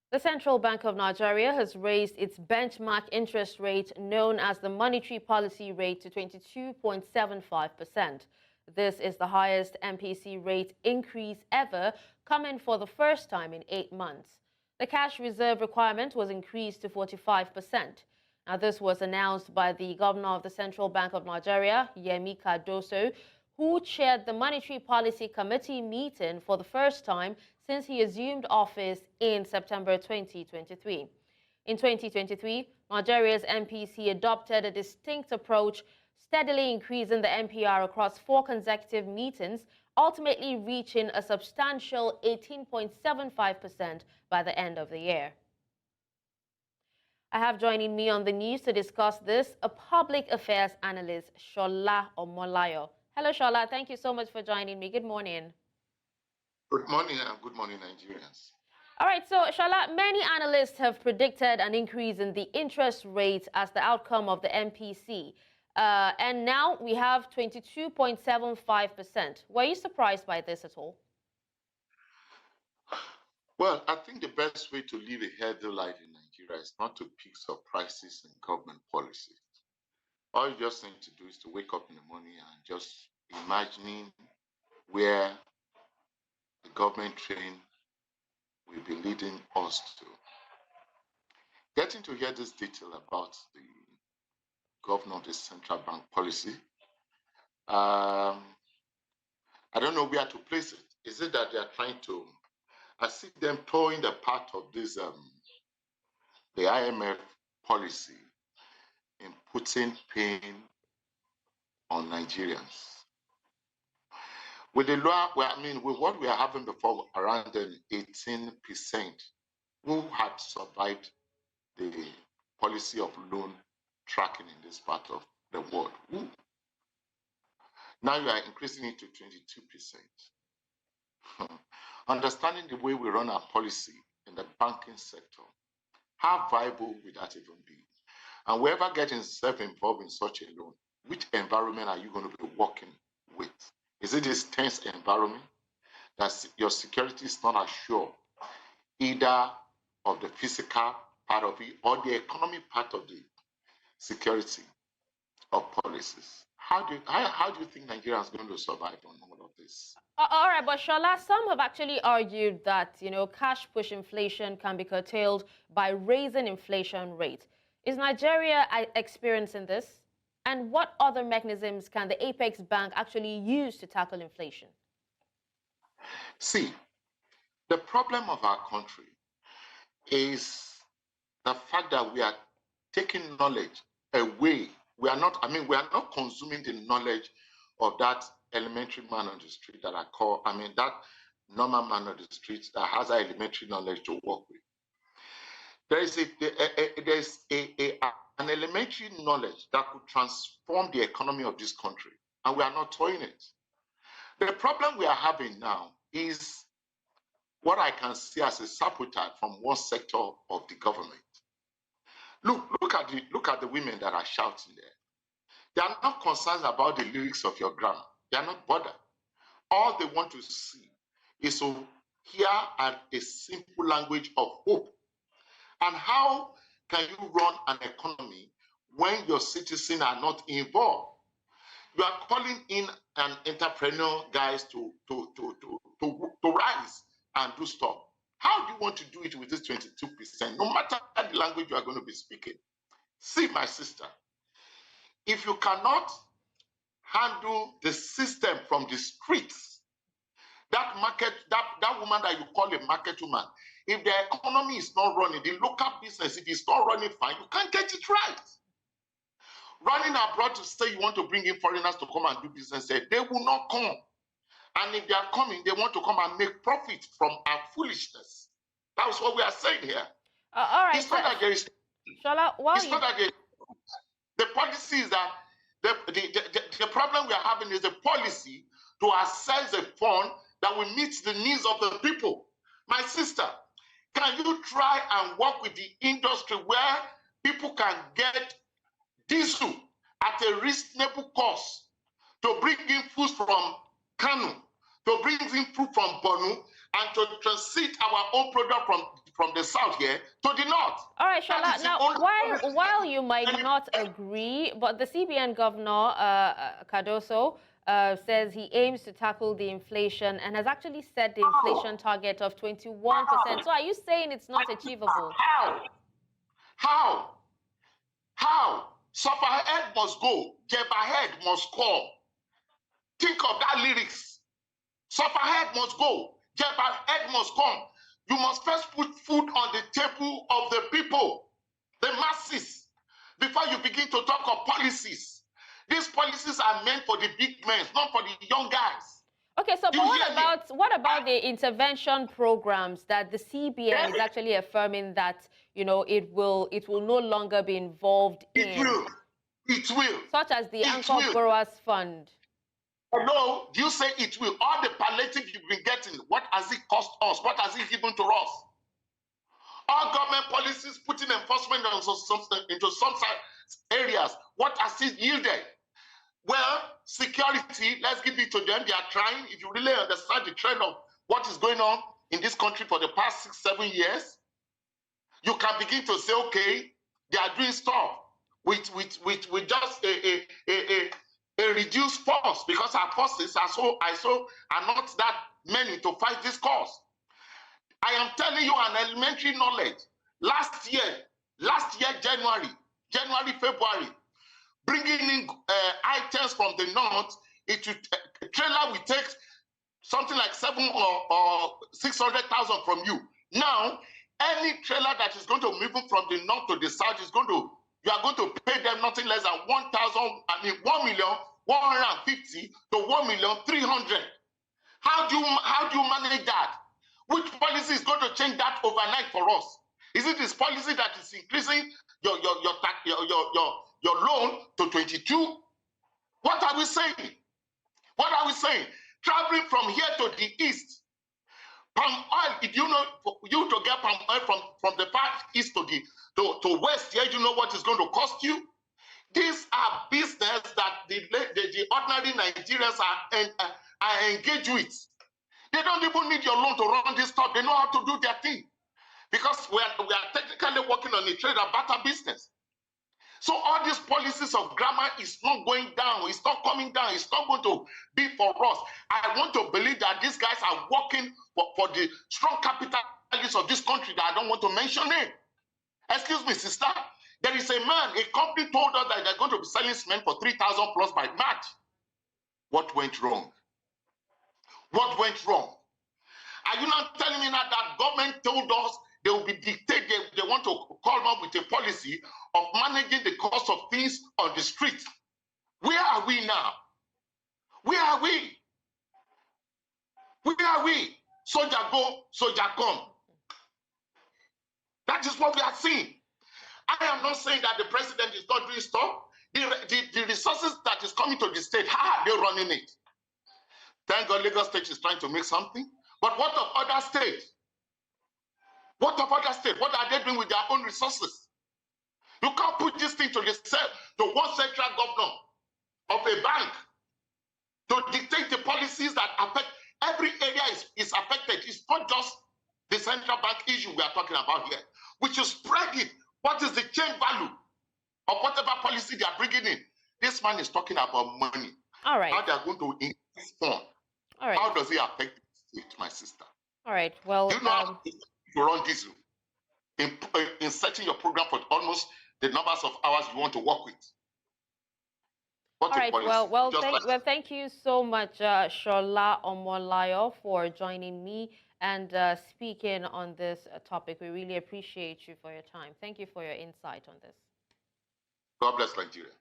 The Central Bank of Nigeria has raised its benchmark interest rate, known as the monetary policy rate, to 22.75%. This is the highest MPC rate increase ever, coming for the first time in 8 months. The cash reserve requirement was increased to 45%. Now, this was announced by the Governor of the Central Bank of Nigeria, Yemi Cardoso, who chaired the Monetary Policy Committee meeting for the first time since he assumed office in September 2023. In 2023, Nigeria's MPC adopted a distinct approach, steadily increasing the MPR across 4 consecutive meetings, ultimately reaching a substantial 18.75% by the end of the year. I have joining me on the news to discuss this a public affairs analyst, Shola Omolayo. Hello, Shola. Thank you so much for joining me. Good morning. Good morning and good morning, Nigerians. All right, so Shola, many analysts have predicted an increase in the interest rate as the outcome of the MPC. And now we have 22.75%. Were you surprised by this at all? Well, I think the best way to live a healthy life in Nigeria is not to pick surprises in government policy. All you just need to do is to wake up in the morning and just imagining where the government train will be leading us to. Getting to hear this detail about the governor of the central bank policy, I don't know where to place it. Is it that they are trying to, I see them towing the part of this, the IMF policy in putting pain on Nigerians. With the law, with what we are having before, around 18% who had survived the policy of loan tracking in this part of the world. Who? Now you are increasing it to 22%. Understanding the way we run our policy in the banking sector, how viable would that even be? And whoever gets himself involved in such a loan, which environment are you going to be working with? Is it this tense environment that your security is not assured, either of the physical part of it or the economic part of the security of policies? How do you think Nigeria is going to survive on all of this? All right, but Shola, some have actually argued that, cash push inflation can be curtailed by raising inflation rate. Is Nigeria experiencing this? And what other mechanisms can the Apex Bank actually use to tackle inflation? See, the problem of our country is the fact that we are taking knowledge away. We are not consuming the knowledge of that elementary man on the street that that normal man on the street that has that elementary knowledge to work with. There is an elementary knowledge that could transform the economy of this country, and we are not toying it. The problem we are having now is what I can see as a sabotage from one sector of the government. Look at the women that are shouting there. They are not concerned about the lyrics of your grammar. They are not bothered. All they want to see is to hear a simple language of hope. And how can you run an economy when your citizens are not involved? You are calling in an entrepreneur, guys, to rise and do stuff. How do you want to do it with this 22%? No matter the language you are going to be speaking. See, my sister, if you cannot handle the system from the streets, that woman that you call a market woman, if the economy is not running, the local business, if it's not running fine, you can't get it right. Running abroad to say you want to bring in foreigners to come and do business there, they will not come. And if they are coming, they want to come and make profit from our foolishness. That's what we are saying here. All right. It's not that there is. Shola, not that the policy is that the problem we are having is the policy to assess a fund that will meet the needs of the people. My sister, can you try and work with the industry where people can get diesel at a reasonable cost to bring in food from Kano, to bring in food from Bonu, and to transit our own product from the south here to the north. All right, Shola. Now, while you might not agree, but the CBN Governor Cardoso says he aims to tackle the inflation and has actually set the inflation target of 21%. So are you saying it's not achievable? How? Suffer head must go, Jeba head must come. Think of that lyrics. Suffer head must go, Jeba head must come. You must first put food on the table of the people, the masses, before you begin to talk of policies. These policies are meant for the big men, not for the young guys. Okay, so but what about the intervention programs that the CBN is actually affirming that, you know, it will no longer be involved in? It will. Such as the Anchor Borrowers Fund. No, you say it will. All the palliative you've been getting, what has it cost us? What has it given to us? All government policies putting enforcement into some areas, what has it yielded? Well, security, let's give it to them. They are trying. If you really understand the trend of what is going on in this country for the past 6-7 years, you can begin to say, okay, they are doing stuff with just a reduced force, because our forces are not that many to fight this cause. I am telling you an elementary knowledge. Last year, January, February, bringing in items from the north, a trailer will take something like 700,000 or 600,000 from you. Now, any trailer that is going to move from the north to the south you are going to pay them nothing less than 1,150,000 to 1,300,000. How do you manage that? Which policy is going to change that overnight for us? Is it this policy that is increasing your loan to 22? What are we saying? Traveling from here to the east, palm oil. If you know you to get palm oil from the far east to west, here you know what it's going to cost you. These are business that the ordinary Nigerians are engaged with. They don't even need your loan to run this stuff. They know how to do their thing, because we are technically working on a trade and barter business. So all these policies of grammar is not going down. It's not coming down. It's not going to be for us. I want to believe that these guys are working for the strong capitalists of this country that I don't want to mention name. Excuse me, sister. There is a company told us that they're going to be selling cement for 3,000 plus by March. What went wrong? What went wrong? Are you not telling me that government told us they will be dictated, they want to come up with a policy of managing the cost of things on the street? Where are we now? Where are we? Where are we? Soldier go, soldier come. That is what we are seeing. I am not saying that the president is not doing stuff. The resources that is coming to the state, how are they running it? Thank God Lagos State is trying to make something. But what of other states? What of other states? What are they doing with their own resources? You can't put this thing to one central governor of a bank to dictate the policies that affect every area is affected. It's not just the central bank issue we are talking about here. We should spread it. What is the change value of whatever policy they are bringing in? This man is talking about money. All right. How they are going to increase fund. All right. How does it affect the state, my sister? All right. Well, you know how to run this in setting your program for almost the numbers of hours you want to work with. All right. Well, thank you so much, Shola Omolayo, for joining me and speaking on this topic. We really appreciate you for your time. Thank you for your insight on this. God bless Nigeria.